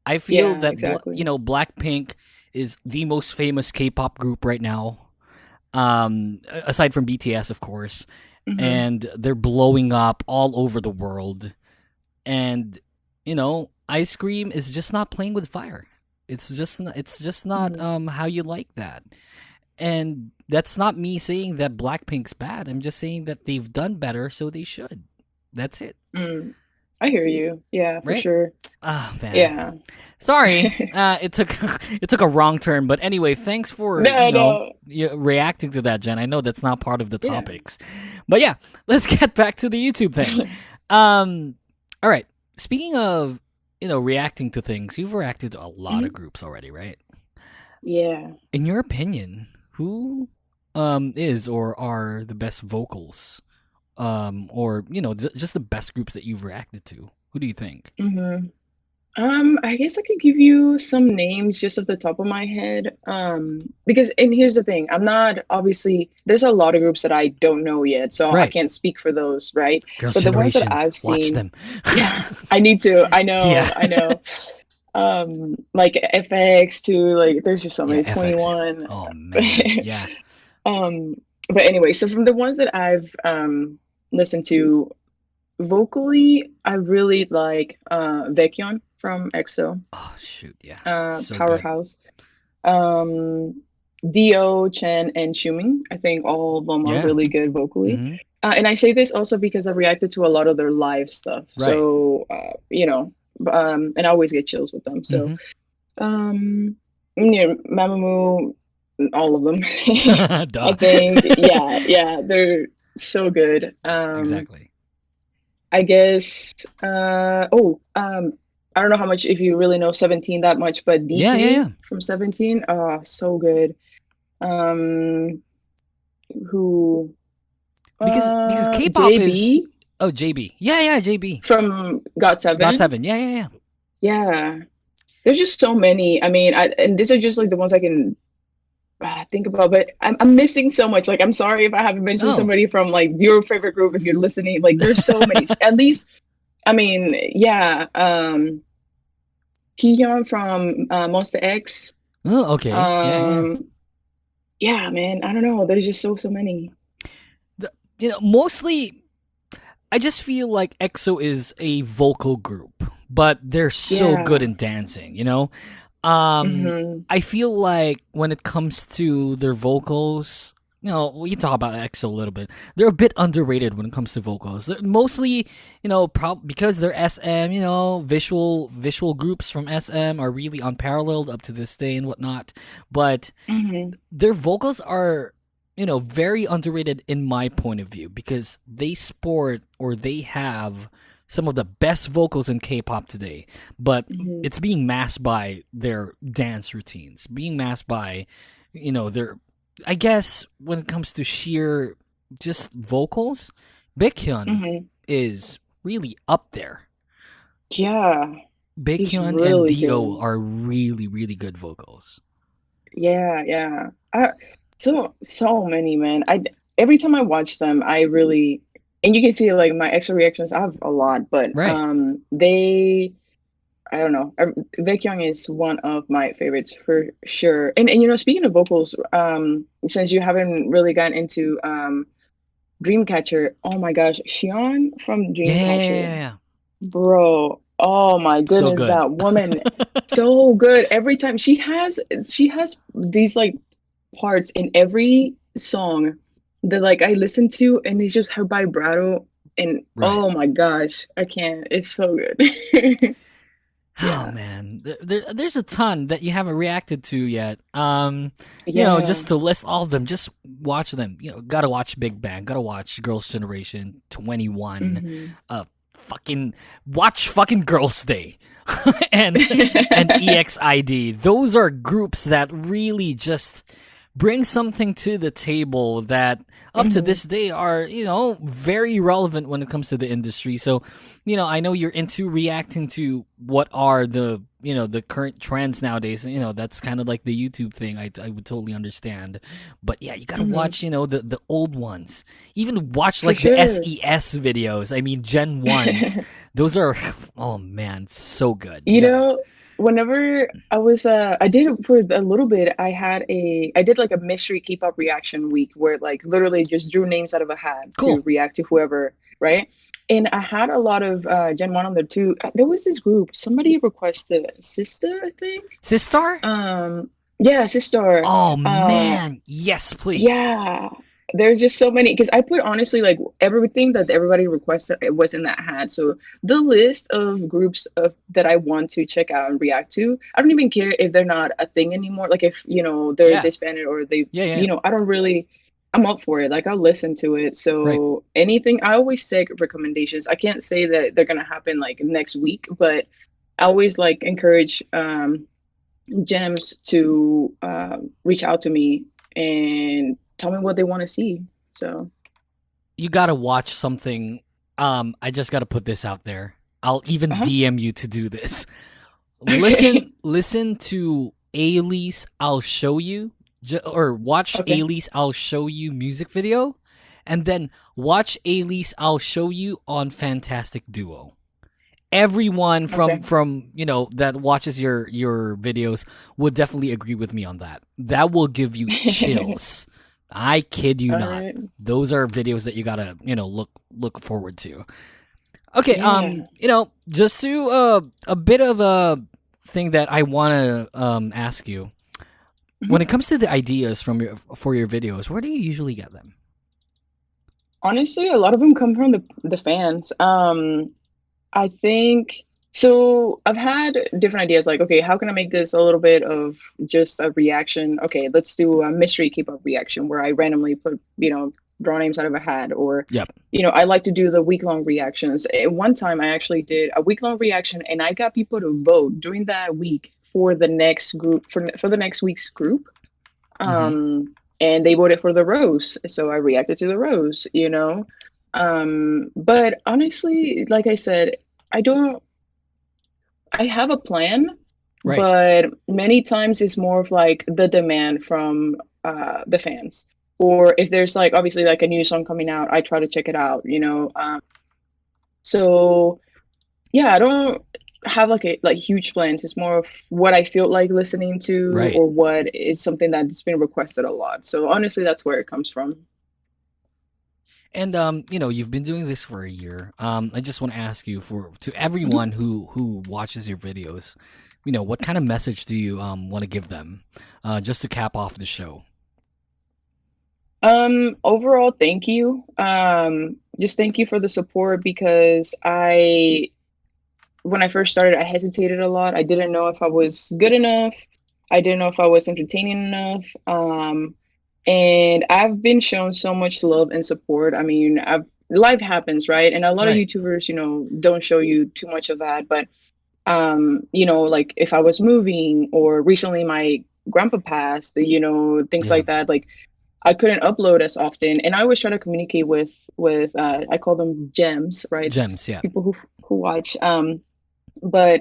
I feel that exactly. Blackpink is the most famous K-pop group right now. Aside from BTS, of course. And they're blowing up all over the world. And Ice Cream is just not playing with fire. It's just not how you like that. And that's not me saying that Blackpink's bad. I'm just saying that they've done better, so they should. That's it. I hear you. Yeah, for sure. Oh man. Yeah. Sorry, it took a wrong turn. But anyway, thanks for reacting to that, Jen. I know that's not part of the topics, but yeah, let's get back to the YouTube thing. All right. Speaking of reacting to things, you've reacted to a lot of groups already, right? Yeah. In your opinion, who is or are the best vocals, or just the best groups that you've reacted to? Who do you think? I guess I could give you some names just off the top of my head. Because, and here's the thing, I'm not, obviously, there's a lot of groups that I don't know yet, so I can't speak for those, right? Girls' but the ones that Generation, I've seen, watch them. yeah, I need to. I know, Yeah. I know. Like FX too, like there's just so many. FX. 21. Oh man, yeah. But anyway, so from the ones that I've listened to vocally, I really like Baekhyun from EXO. Oh shoot, yeah. So Powerhouse. Dio, Chen, and Xiuming. I think all of them are really good vocally. And I say this also because I've reacted to a lot of their live stuff. Right. So and I always get chills with them. So Mamamoo, all of them. Duh. I think they're so good. Exactly. I guess I don't know how much, if you really know 17 that much, but DK from 17, so good. Who? Because K-pop JB is JB. Yeah, JB. from GOT7. GOT7. Yeah. Yeah. There's just so many. I mean, and these are just like the ones I can think about, but I'm missing so much. Like, I'm sorry if I haven't mentioned somebody from like your favorite group if you're listening. Like, there's so many. At least, I mean, Kihyun from Monster X. Oh, okay. Yeah, man. I don't know. There's just so many. Mostly, I just feel like EXO is a vocal group, but they're so good in dancing. I feel like when it comes to their vocals, we can talk about EXO a little bit. They're a bit underrated when it comes to vocals. They're mostly, because they're SM, visual groups from SM are really unparalleled up to this day and whatnot. But their vocals are, very underrated in my point of view because they have some of the best vocals in K-pop today, but it's being masked by their dance routines, being masked by, their, I guess when it comes to sheer just vocals, Baekhyun is really up there. Yeah. Baekhyun really and Dio good. are really, really good vocals. Yeah. So many, man. Every time I watch them, I really, and you can see like my extra reactions. I have a lot, but I don't know. Baekhyun is one of my favorites for sure. And speaking of vocals, since you haven't really gotten into Dreamcatcher, oh my gosh, Xion from Dreamcatcher, Yeah. bro. Oh my goodness, good. that woman, so good. Every time she has these like parts in every song that like I listen to, and it's just her vibrato, and oh my gosh, I can't. It's so good. Oh man, there's a ton that you haven't reacted to yet. Yeah. Just to list all of them, just watch them. Gotta watch Big Bang, gotta watch Girls' Generation, 21, fucking watch fucking Girls' Day, and EXID. Those are groups that really just bring something to the table that up to this day are, very relevant when it comes to the industry. So, I know you're into reacting to what are the current trends nowadays. That's kind of like the YouTube thing. I would totally understand. But yeah, you gotta watch, the old ones. Even watch like the SES videos. I mean, Gen 1s. Those are, oh man, so good. Whenever I was I did it for a little bit. I did like a mystery K-pop reaction week where like literally just drew names out of a hat to react to whoever, right? And I had a lot of Gen 1 on there too. There was this group, somebody requested Sister, I think. Sister? Yeah, Sister. Oh man, yes, please. Yeah. There's just so many, because I put honestly like everything that everybody requested, it was in that hat. So the list of groups that I want to check out and react to, I don't even care if they're not a thing anymore. Like if they're disbanded or they, I don't really, I'm up for it. Like I'll listen to it. So anything, I always take recommendations. I can't say that they're gonna happen like next week, but I always like encourage gems to reach out to me and tell me what they want to see. So you gotta watch something. I just gotta put this out there. I'll even DM you to do this. Listen to Ailey's I'll Show You, or watch Ailey's I'll Show You music video, and then watch Ailey's I'll Show You on Fantastic Duo. Everyone from that watches your videos would definitely agree with me on that. That will give you chills. I kid you not. Right. Those are videos that you gotta, look forward to. Okay, just to a bit of a thing that I wanna ask you. When it comes to the ideas for your videos, where do you usually get them? Honestly, a lot of them come from the fans. I think so. I've had different ideas like, okay, how can I make this a little bit of just a reaction? Okay, let's do a mystery K-pop reaction where I randomly put, draw names out of a hat, or, I like to do the week-long reactions. At one time, I actually did a week-long reaction and I got people to vote during that week for the next group, for the next week's group. And they voted for the Rose. So I reacted to the Rose, But honestly, like I said, I have a plan, but many times it's more of like the demand from the fans. Or if there's like obviously like a new song coming out, I try to check it out, So yeah, I don't have like huge plans. It's more of what I feel like listening to or what is something that's been requested a lot. So honestly, that's where it comes from. And you've been doing this for a year. I just want to ask you to everyone who watches your videos, what kind of message do you want to give them, just to cap off the show? Overall, thank you. Just thank you for the support, because when I first started, I hesitated a lot. I didn't know if I was good enough. I didn't know if I was entertaining enough. And I've been shown so much love and support. I mean, life happens, right? And a lot of YouTubers, don't show you too much of that. But, like if I was moving, or recently my grandpa passed, things like that, like I couldn't upload as often. And I always try to communicate with I call them gems, right? Gems, yeah. People who watch. But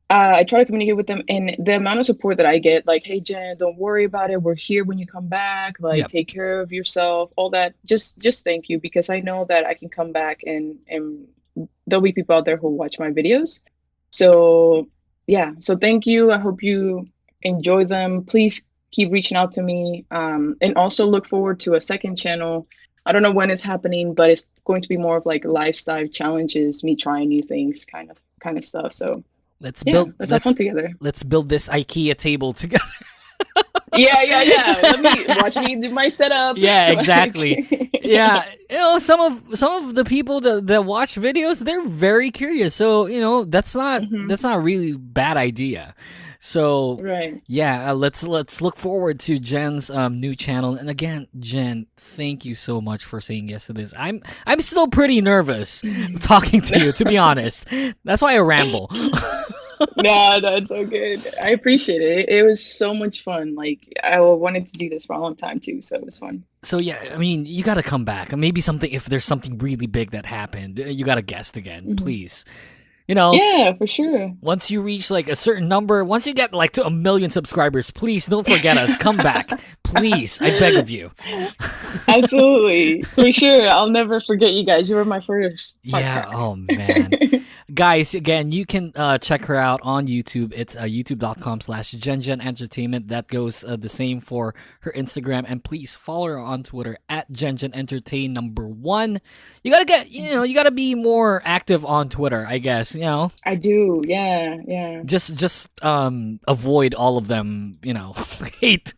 I try to communicate with them, and the amount of support that I get, like, hey Jen, don't worry about it, we're here when you come back, like take care of yourself, all that, just thank you, because I know that I can come back and there'll be people out there who watch my videos. So yeah, so thank you. I hope you enjoy them. Please keep reaching out to me, and also look forward to a second channel. I don't know when it's happening, but it's going to be more of like lifestyle challenges, me trying new things, kind of stuff. So let's have fun together. Let's build this IKEA table together. Yeah. Let me watch me do my setup. Yeah, exactly. Yeah, some of the people that watch videos, they're very curious. So that's not really bad idea. So Right. yeah, let's look forward to Jen's new channel. And again, Jen, thank you so much for saying yes to this. I'm still pretty nervous talking to you, to be honest. That's why I ramble. No, it's so good. I appreciate it. It was so much fun. Like, I wanted to do this for a long time too, so it was fun. So yeah, I mean, you got to come back. Maybe if there's something really big that happened, you got to guest again, please. Yeah, for sure. Once you reach like a certain number, once you get like to 1 million subscribers, please don't forget us. Come back, please. I beg of you. Absolutely, for sure. I'll never forget you guys. You were my first podcast. Yeah. Oh man. Guys, again, you can check her out on YouTube. It's youtube.com/Gen Entertainment. That goes the same for her Instagram. And please follow her on Twitter @GenEntertain #1. You gotta you gotta be more active on Twitter, I guess. I do. Yeah. Just avoid all of them. Hate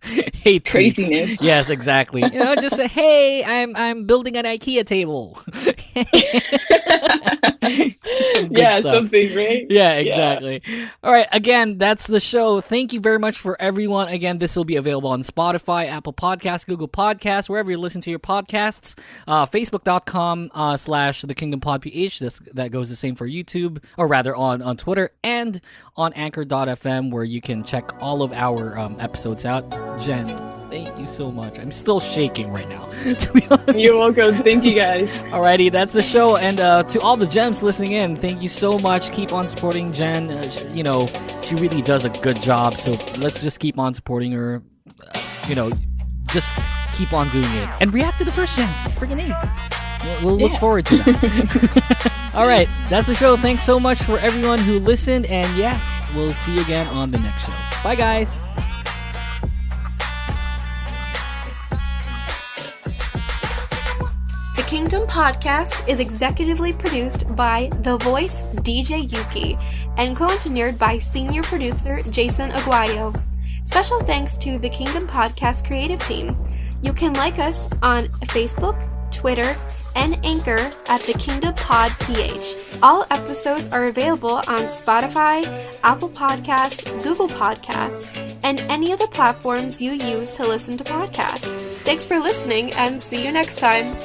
Craziness. tweets. Yes, exactly. Just say, hey, I'm building an IKEA table. Yeah, stuff. something, right? Yeah, exactly. Yeah. All right, again, that's the show. Thank you very much for everyone. Again, this will be available on Spotify, Apple Podcasts, Google Podcasts, wherever you listen to your podcasts. Facebook.com/The Kingdom Pod PH. That goes the same for YouTube, or rather on Twitter, and on Anchor.fm, where you can check all of our episodes out. Jen, thank you so much. I'm still shaking right now, to be honest. You're welcome. Thank you, guys. Alrighty, that's the show. And to all the gems listening in, thank you so much. Keep on supporting Jen. She really does a good job. So let's just keep on supporting her. Just keep on doing it. And react to the first gens. Freaking A. We'll look forward to that. All right, that's the show. Thanks so much for everyone who listened. And yeah, we'll see you again on the next show. Bye, guys. The Kingdom Podcast is executively produced by The Voice DJ Yuki and co-engineered by senior producer Jason Aguayo. Special thanks to the Kingdom Podcast creative team. You can like us on Facebook, Twitter, and Anchor at The Kingdom Pod PH. All episodes are available on Spotify, Apple Podcast, Google Podcast, and any other platforms you use to listen to podcasts. Thanks for listening and see you next time.